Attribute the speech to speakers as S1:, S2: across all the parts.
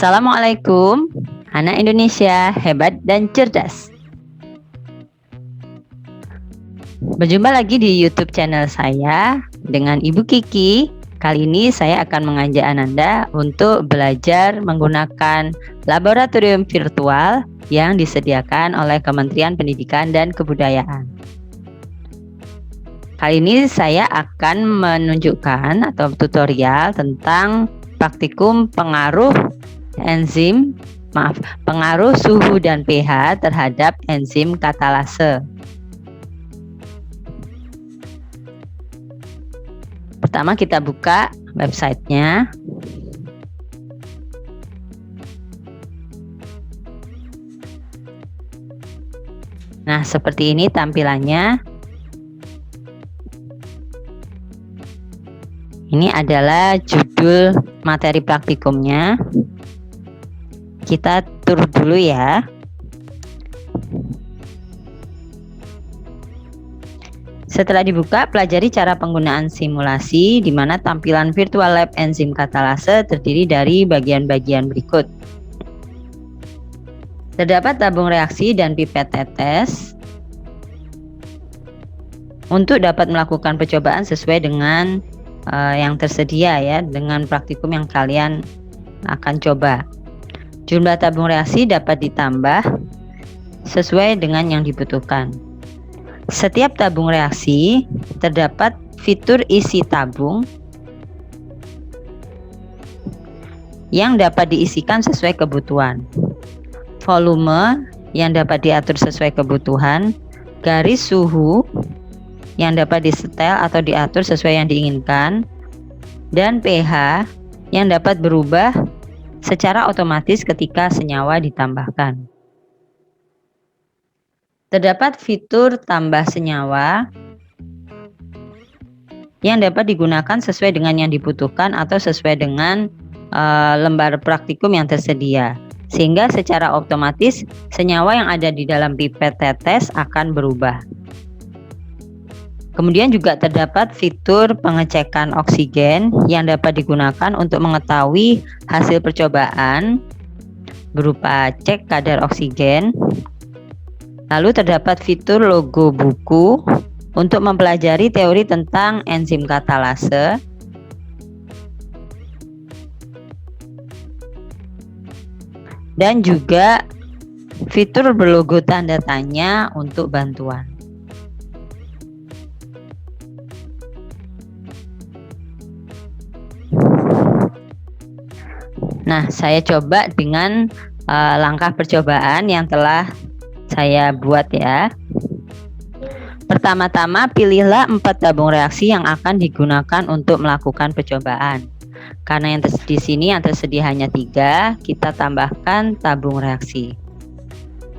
S1: Assalamualaikum, anak Indonesia hebat dan cerdas. Berjumpa lagi di YouTube channel saya dengan Ibu Kiki. Kali ini saya akan mengajak Ananda untuk belajar menggunakan laboratorium virtual yang disediakan oleh Kementerian Pendidikan dan Kebudayaan. Kali ini saya akan menunjukkan atau tutorial tentang praktikum pengaruh suhu dan pH terhadap enzim katalase. Pertama kita buka websitenya. Nah, seperti ini tampilannya. Ini adalah judul materi praktikumnya. Kita turun dulu ya. Setelah dibuka, pelajari cara penggunaan simulasi di mana tampilan virtual lab enzim katalase terdiri dari bagian-bagian berikut. Terdapat tabung reaksi dan pipet tetes. Untuk dapat melakukan percobaan sesuai dengan yang tersedia ya, dengan praktikum yang kalian akan coba. Jumlah tabung reaksi dapat ditambah sesuai dengan yang dibutuhkan. Setiap tabung reaksi terdapat fitur isi tabung yang dapat diisikan sesuai kebutuhan, volume yang dapat diatur sesuai kebutuhan, garis suhu yang dapat disetel atau diatur sesuai yang diinginkan, dan pH yang dapat berubah secara otomatis ketika senyawa ditambahkan. Terdapat fitur tambah senyawa yang dapat digunakan sesuai dengan yang dibutuhkan atau sesuai dengan lembar praktikum yang tersedia, sehingga secara otomatis senyawa yang ada di dalam pipet tetes akan berubah. Kemudian juga terdapat fitur pengecekan oksigen yang dapat digunakan untuk mengetahui hasil percobaan berupa cek kadar oksigen. Lalu terdapat fitur logo buku untuk mempelajari teori tentang enzim katalase. Dan juga fitur berlogo tanda tanya untuk bantuan. Nah, saya coba dengan langkah percobaan yang telah saya buat ya. Pertama-tama pilihlah 4 tabung reaksi yang akan digunakan untuk melakukan percobaan. Karena yang di sini yang tersedia hanya 3, kita tambahkan tabung reaksi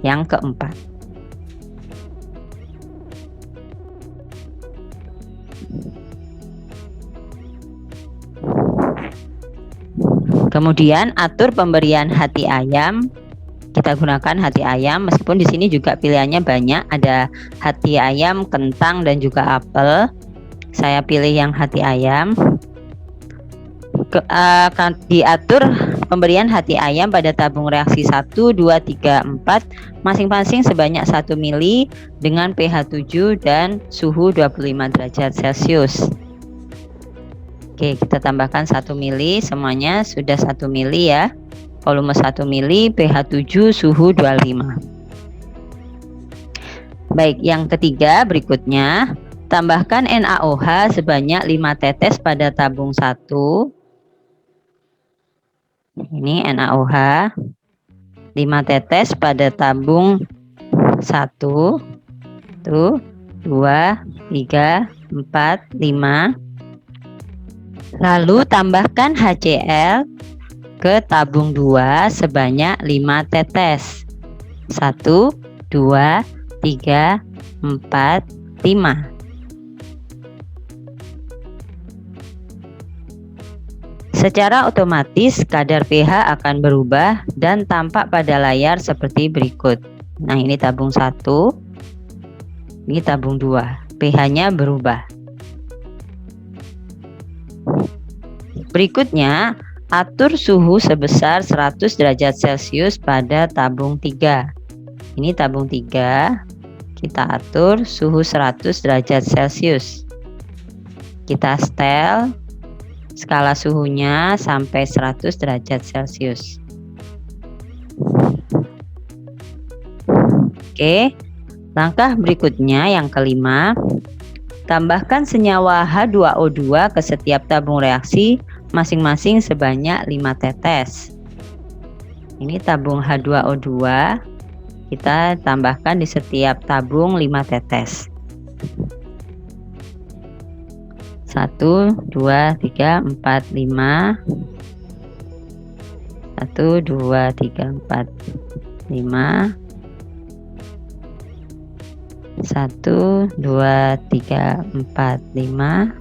S1: yang keempat. Kemudian atur pemberian hati ayam. Kita gunakan hati ayam, meskipun di sini juga pilihannya banyak, ada hati ayam, kentang, dan juga apel. Saya pilih yang hati ayam. Diatur pemberian hati ayam pada tabung reaksi 1, 2, 3, 4 masing-masing sebanyak 1 mili dengan pH 7 dan suhu 25 derajat Celcius. Oke, kita tambahkan 1 mili, semuanya sudah 1 mili ya. Volume 1 mili, pH 7, suhu 25. Baik, yang ketiga berikutnya, tambahkan NaOH sebanyak 5 tetes pada tabung 1. Ini NaOH 5 tetes pada tabung 1. Tuh, 2, 3, 4, 5. Lalu tambahkan HCl ke tabung 2 sebanyak 5 tetes. 1, 2, 3, 4, 5. Secara otomatis kadar pH akan berubah dan tampak pada layar seperti berikut. Nah, ini tabung 1, ini tabung 2. pH-nya berubah. Berikutnya, Atur suhu sebesar 100 derajat Celcius pada tabung 3. Ini tabung 3. Kita atur suhu 100 derajat Celcius. Kita setel skala suhunya sampai 100 derajat Celcius. Oke, langkah berikutnya yang kelima, tambahkan senyawa H2O2 ke setiap tabung reaksi masing-masing sebanyak 5 tetes. Ini tabung H2O2, kita tambahkan di setiap tabung 5 tetes. 1, 2, 3, 4, 5. 1, 2, 3, 4, 5. 1, 2, 3, 4, 5.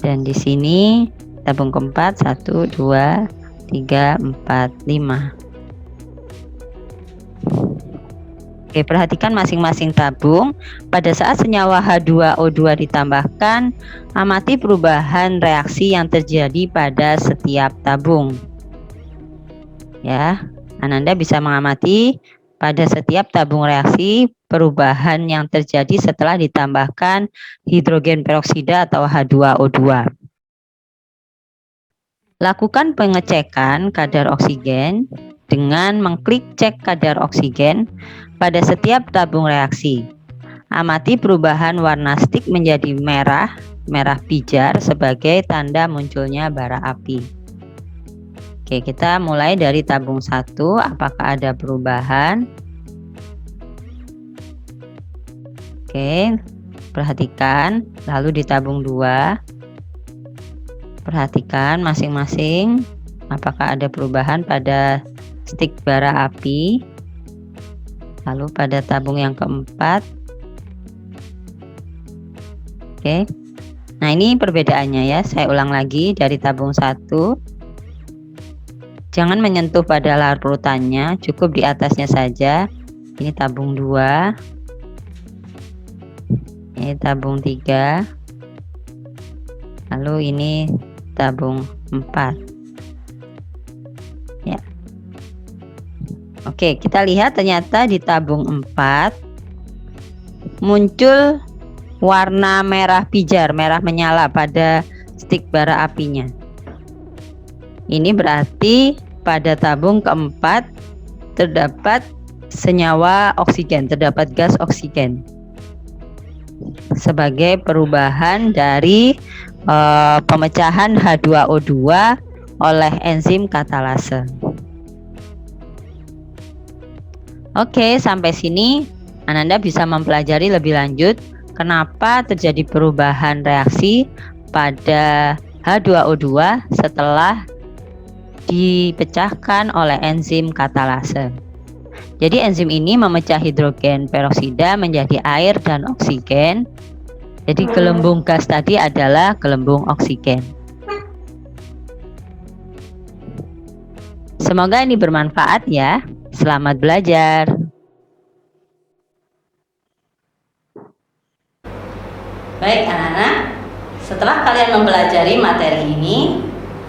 S1: Dan di sini tabung keempat 1, 2, 3, 4, 5. Oke, perhatikan masing-masing tabung. Pada saat senyawa H2O2 ditambahkan, amati perubahan reaksi yang terjadi pada setiap tabung. Ya, Ananda bisa mengamati pada setiap tabung reaksi perubahan yang terjadi setelah ditambahkan hidrogen peroksida atau H2O2. Lakukan pengecekan kadar oksigen dengan mengklik cek kadar oksigen pada setiap tabung reaksi. Amati perubahan warna stik menjadi merah pijar sebagai tanda munculnya bara api. Oke, kita mulai dari tabung 1, apakah ada perubahan? Oke, perhatikan. Lalu di tabung 2, perhatikan masing-masing apakah ada perubahan pada stik bara api. Lalu pada tabung yang keempat. Oke. Nah, ini perbedaannya ya. Saya ulang lagi dari tabung 1. Jangan menyentuh pada larutannya, cukup di atasnya saja. Ini tabung 2. Ini tabung 3. Lalu ini tabung 4. Ya. Oke, kita lihat ternyata di tabung 4 muncul warna merah pijar, merah menyala pada stik bara apinya. Ini berarti pada tabung keempat terdapat senyawa oksigen, terdapat gas oksigen sebagai perubahan dari pemecahan H2O2 oleh enzim katalase. Oke, sampai sini Ananda bisa mempelajari lebih lanjut kenapa terjadi perubahan reaksi pada H2O2 setelah dipecahkan oleh enzim katalase. Jadi enzim ini memecah hidrogen peroksida menjadi air dan oksigen. Jadi gelembung gas tadi adalah gelembung oksigen. Semoga ini bermanfaat ya. Selamat belajar. Baik anak-anak, setelah kalian mempelajari materi ini,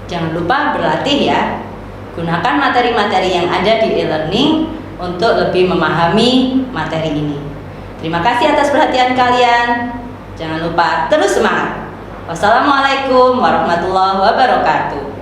S1: jangan lupa berlatih ya. Gunakan materi-materi yang ada di e-learning untuk lebih memahami materi ini. Terima kasih atas perhatian kalian. Jangan lupa terus semangat. Wassalamualaikum warahmatullahi wabarakatuh.